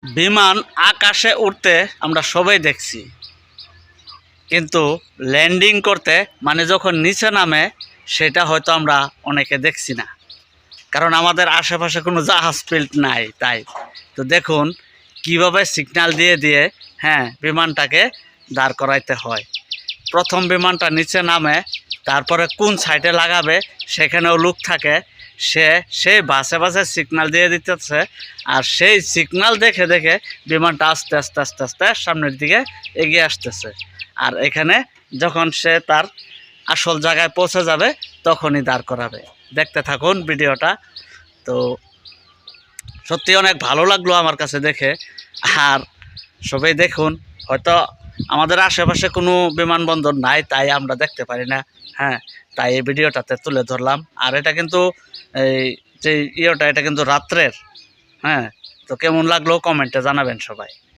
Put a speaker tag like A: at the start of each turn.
A: বিমান আকাশে উঠতে আমরা সবাই দেখছি, কিন্তু ল্যান্ডিং করতে মানে যখন নিচে নামে সেটা হয়তো আমরা অনেকে দেখছি না, কারণ আমাদের আশেপাশে কোনো জাহাজ ফিল্ড নাই। তাই তো দেখুন কিভাবে সিগন্যাল দিয়ে দিয়ে বিমানটাকে দাঁড় করাইতে হয়। প্রথম বিমানটা নিচে নামে, তারপরে কোন সাইডে লাগাবে সেখানেও লোক থাকে, সেই বাসে বাসে সিগন্যাল দিয়ে দিতেছে, আর সেই সিগন্যাল দেখে দেখে বিমানটা আস্তে আস্তে আস্তে আস্তে সামনের দিকে এগিয়ে আসতেছে। আর এখানে যখন সে তার আসল জায়গায় পৌঁছে যাবে তখনই দাঁড় করাবে। দেখতে থাকুন ভিডিওটা। তো সত্যি অনেক ভালো লাগলো আমার কাছে দেখে। আর সবাই দেখুন, হয়তো আমাদের আশেপাশে কোনো বিমানবন্দর নাই, তাই আমরা দেখতে পারি না। তাই এই ভিডিওটাতে তুলে ধরলাম। আর এটা কিন্তু এই যে এটা কিন্তু রাত্রের। তো কেমন লাগলো কমেন্টে জানাবেন সবাই।